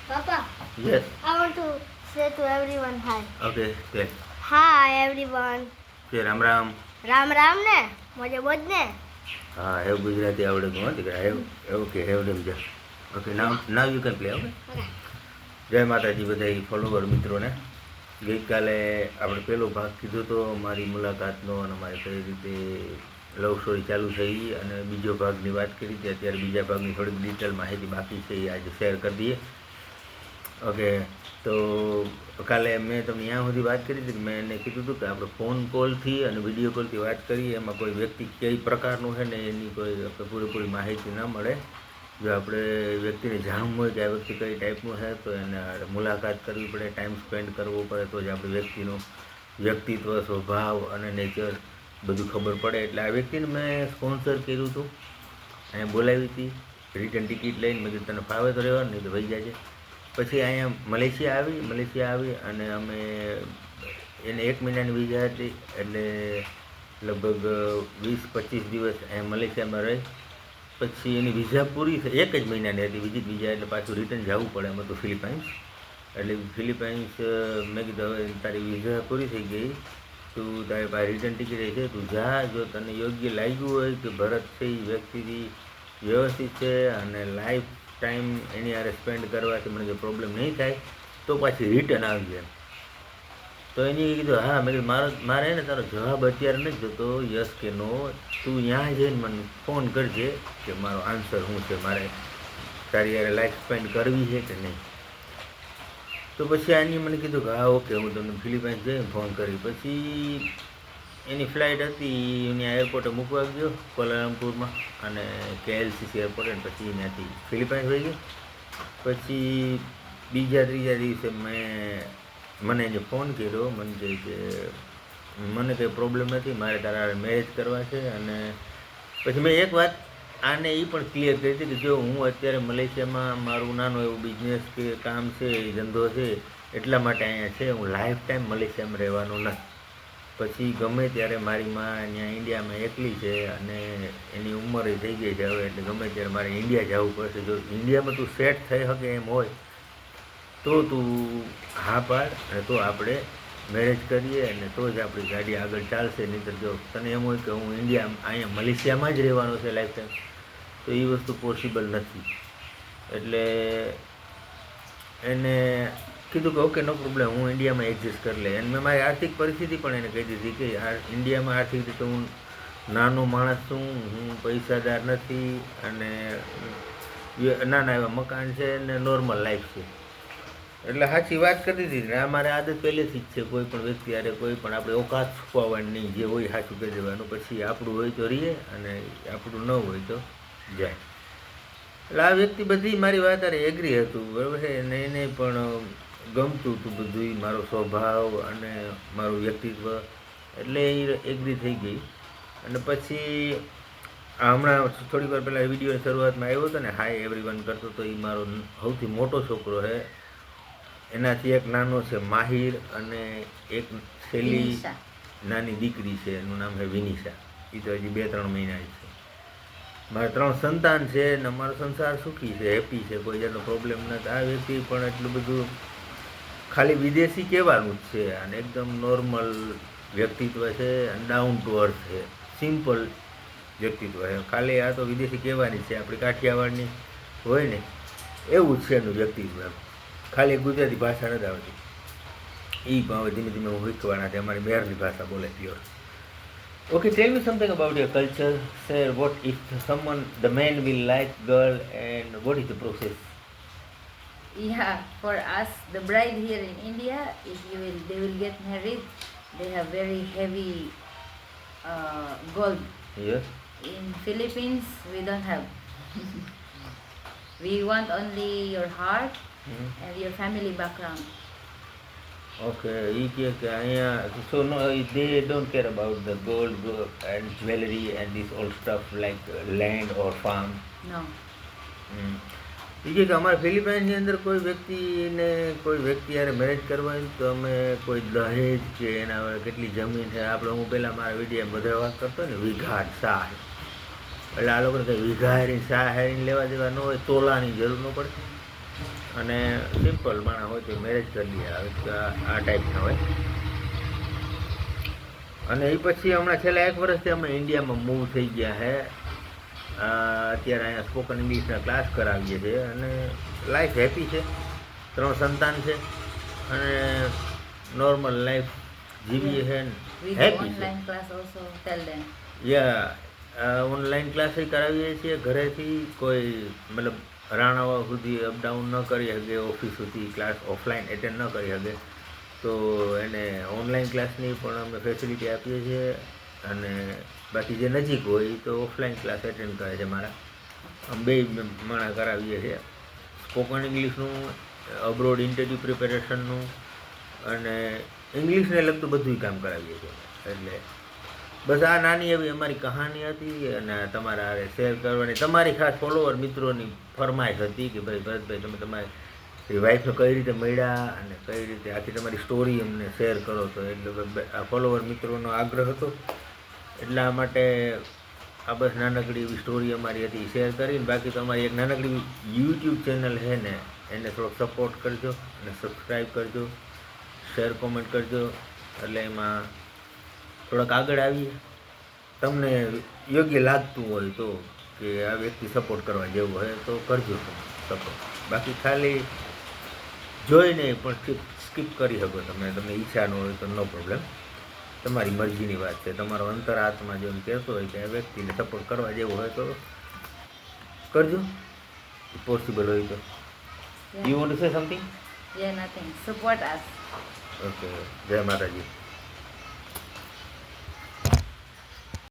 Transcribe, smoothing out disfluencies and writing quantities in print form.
Papa, Yes. I want to say to everyone hi. Okay. Okay. Hi everyone. કે રામ રામ. રામ રામ ને મોજે બોજ ને. હા હેવ ગુજરાતી આવડે તો દીકરા હેવ ઓકે હેવ ડમ જા okay now you can play okay. જય માતાજી બધા ફોલોવર મિત્રોને. ગઈકાલે આપણે પહેલો ભાગ કીધો તો મારી મુલાકાતનો અને મારી કઈ રીતે લવ સ્ટોરી ચાલુ થઈ અને બીજો ભાગની વાત કરી હતી. અત્યારે બીજા ભાગની થોડીક ડિટેલ માહિતી બાકી છે એ આજે શેર કરી દઈએ. ઓકે તો કાલે મેં તમને ત્યાં સુધી વાત કરી હતી કે મેં એને કીધું હતું કે આપણે ફોન કોલથી અને વિડીયો કોલથી વાત કરીએ એમાં કોઈ વ્યક્તિ કઈ પ્રકારનું છે ને એની કોઈ આપણે પૂરેપૂરી માહિતી ન મળે. જો આપણે વ્યક્તિને જાણવું હોય કે આ વ્યક્તિ કઈ ટાઈપનું છે તો એને મુલાકાત કરવી પડે, ટાઈમ સ્પેન્ડ કરવો પડે તો જ આપણે વ્યક્તિનું વ્યક્તિત્વ, સ્વભાવ અને નેચર બધું ખબર પડે. એટલે આ વ્યક્તિને મેં સ્પોન્સર કર્યું હતું, અહીંયા બોલાવી હતી રિટર્ન ટિકિટ લઈને. મેં કીધું તને ફાવે તો રહેવાનું, નહીં તો ભાઈ જાય. પછી અહીંયા મલેશિયા આવી અને અમે એને 1 મહિનાની વિઝા હતી એટલે લગભગ 20-25 દિવસ અહીંયા મલેશિયામાં રહી. પછી એની વિઝા પૂરી થઈ, 1 જ મહિનાની હતી વિઝિટ વિઝા, એટલે પાછું રિટર્ન જવું પડે એમ હતું ફિલિપાઇન્સ. એટલે ફિલિપાઇન્સ મેં કીધું હવે તારી વિઝા પૂરી થઈ ગઈ, તું તારી પાસે રિટર્ન ટિકિટ છે, તું જા. જો તને યોગ્ય લાગ્યું હોય કે ભરત છે એ વ્યક્તિથી વ્યવસ્થિત છે અને લાઈફ ટાઈમ એની હારે સ્પેન્ડ કરવાથી મને જો પ્રોબ્લેમ નહીં થાય તો પાછી રિટર્ન આવી જાય. તો એની કીધું હા. મેં કીધું મારે ને તારો જવાબ અત્યારે નથી જોતો, યસ કે નો. તું ત્યાં જઈને મને ફોન કરજે કે મારો આન્સર શું છે, મારે તારી યારે લાઈફ સ્પેન્ડ કરવી છે કે નહીં. તો પછી આની મને કીધું કે હા ઓકે હું તમને ફિલિપાઇન્સ જઈને ફોન કરી. પછી એની ફ્લાઇટ હતી એની એરપોર્ટે મૂકવા ગયો કોલાલમપુરમાં અને KLCC એરપોર્ટ, અને પછી ત્યાંથી ફિલિપાઇન્સ વહી ગઈ. પછી ત્રીજા દિવસે મને જે ફોન કર્યો, મને કહે કે મને કંઈ પ્રોબ્લેમ નથી, મારે તારા મેરેજ કરવા છે. અને પછી મેં એક વાત આને એ પણ ક્લિયર કરી હતી કે જો હું અત્યારે મલેશિયામાં મારું નાનું એવું બિઝનેસ કે કામ છે, ધંધો છે, એટલા માટે અહીંયા છે, હું લાઈફ ટાઈમ મલેશિયામાં રહેવાનું નથી. પછી ગમે ત્યારે મારી માં ત્યાં ઇન્ડિયામાં એકલી છે અને એની ઉંમરે થઈ ગઈ છે હવે, એટલે ગમે ત્યારે મારે ઇન્ડિયા જવું પડશે. જો ઇન્ડિયામાં તું સેટ થઈ શકે એમ હોય તો તું હા પાડ, અને તો આપણે મેરેજ કરીએ અને તો જ આપણી ગાડી આગળ ચાલશે. નહીંતર જો તને એમ હોય કે હું અહીંયા મલેશિયામાં જ રહેવાનો છે લાઈફ ટાઈમ, તો એ વસ્તુ પોસિબલ નથી. એટલે એને કીધું કે ઓકે નો પ્રોબ્લેમ, હું ઇન્ડિયામાં એડજસ્ટ કરી લે. અને મેં મારી આર્થિક પરિસ્થિતિ પણ એને કહી દીધી કે ઇન્ડિયામાં આર્થિક રીતે હું નાનો માણસ છું, હું પૈસાદાર નથી અને નાના એવા મકાન છે ને નોર્મલ લાઈફ છે. એટલે સાચી વાત કરી દીધી ને. આ મારે આદત પહેલેથી જ છે, કોઈ પણ વ્યક્તિ અરે કોઈ પણ આપણે ઓકાત છુપાવવાની નહીં, જે હોય સાચું કહી દેવાનું. પછી આપણું હોય તો રહીએ અને આપણું ન હોય તો જાય. એટલે આ વ્યક્તિ બધી મારી વાત અરે એગ્રી હતું, બરાબર છે. અને એને પણ ગમતું હતું બધું, મારો સ્વભાવ અને મારું વ્યક્તિત્વ, એટલે એ એગ્રી થઈ ગઈ. અને પછી હમણાં થોડીક વાર પહેલાં વિડીયોની શરૂઆતમાં આવ્યો હતો ને, હાય એવરીવન કરતો તો, એ મારો સૌથી મોટો છોકરો છે. એનાથી એક નાનો છે માહિર અને એક છેલ્લી નાની દીકરી છે, એનું નામ છે વિનિશા. એ તો હજી 2-3 મહિનાની છે. મારા 3 સંતાન છે ને અમારો સંસાર સુખી છે, હેપી છે, કોઈ જાતનો પ્રોબ્લેમ નથી. આ વ્યક્તિ પણ એટલું બધું ખાલી વિદેશી કહેવાનું જ છે અને એકદમ નોર્મલ વ્યક્તિત્વ છે, ડાઉન ટુ અર્થ છે, સિમ્પલ વ્યક્તિત્વ છે. ખાલી આ તો વિદેશી કહેવાની છે, આપણી કાઠિયાવાડની હોય ને એવું જ છે એનું વ્યક્તિત્વ. ખાલી ગુજરાતી ભાષા નથી આવતી, એ પણ હવે ધીમે ધીમે હું શીખવાના છે. અમારી બહારની ભાષા બોલે pure. Okay, tell me something about your culture. Say what if the man will like girl, and what is the process? Yeah, for us, the bride here in India, if they will get married, they have very heavy gold. Yes. In Philippines, we don't have. We want only your heart and your family background. Okay, so no, they don't care about the gold and jewelry and this all stuff like land or farm. No. એ કે અમારા ફિલિપાઇન્સની અંદર કોઈ વ્યક્તિ યારે marriage કરવા હોય તો અમે કોઈ દહેજ કે એના કેટલી જમીન છે આપણે, હું પહેલાં મારા વિડીયો બધા વાત કરતો ને વીઘા શાહ, એટલે આ લોકોને કંઈ વીઘા હેરીને શાહ હેરીને લેવા દેવા ન હોય, તોલાની જરૂર ન પડે. અને સિમ્પલ માણસ હોય તો મેરેજ કરી લે આ ટાઈપના હોય. અને એ પછી હમણાં છેલ્લા 1 વર્ષથી અમે ઇન્ડિયામાં મૂવ થઈ ગયા છે. અત્યારે અહીંયા સ્પોકન ઇંગ્લિશના ક્લાસ કરાવીએ છીએ અને લાઈફ હેપી છે. 3 સંતાન છે અને નોર્મલ લાઈફ જીવીએ છે ને With હેપી છે. online class also, tell them. Online class કરાવીએ છીએ ઘરેથી. કોઈ મતલબ રાણાવા સુધી અપડાઉન ન કરી શકે, ઓફિસ સુધી ક્લાસ ઓફલાઈન એટેન્ડ ન કરી શકે, તો એને ઓનલાઈન ક્લાસની પણ અમે ફેસિલિટી આપીએ છીએ. અને બાકી જે નજીક હોય તો ઓફલાઈન ક્લાસ એટેન્ડ કરે છે મારા. અમે 2 માણા કરાવીએ છીએ. સ્પોકન ઇંગ્લિશનું, અબ્રોડ ઇન્ટરવ્યૂ પ્રિપેરેશનનું અને ઇંગ્લિશને લગતું બધું કામ કરાવીએ છીએ. એટલે બસ આ નાની એવી અમારી કહાની હતી અને તમારા હારે શેર કરવાની. તમારી ખાસ ફોલોવર મિત્રોની ફરમાઈશ હતી કે ભાઈ ભરતભાઈ તમે તમારી વાઈફને કઈ રીતે મળ્યા અને કઈ રીતે આખી તમારી સ્ટોરી અમને શેર કરો. તો એટલે આ ફોલોવર મિત્રોનો આગ્રહ હતો, એટલા માટે આ બસ નાનકડી એવી સ્ટોરી અમારી હતી શેર કરીને. બાકી તો અમારી એક નાનકડી યુટ્યુબ ચેનલ છે ને, એને થોડોક સપોર્ટ કરજો અને સબસ્ક્રાઈબ કરજો, શેર કોમેન્ટ કરજો. એટલે એમાં થોડાક આગળ આવીએ. તમને યોગ્ય લાગતું હોય તો કે આ વ્યક્તિ સપોર્ટ કરવા જેવું હોય તો કરજો તમે સપોર્ટ. બાકી ખાલી જોઈને પણ સ્કીપ કરી શકો તમે. તમને ઈચ્છા ન હોય તો નો પ્રોબ્લેમ, તમારી મરજીની વાત છે. તમારો અંતરાત્મા જેમ કહેતો હોય કે આ વ્યક્તિને સપોર્ટ કરવા જેવું હોય તો કરજો, પોસિબલ હોય તો. You want to say something? Yeah, nothing. Support us. Okay, જય માતાજી.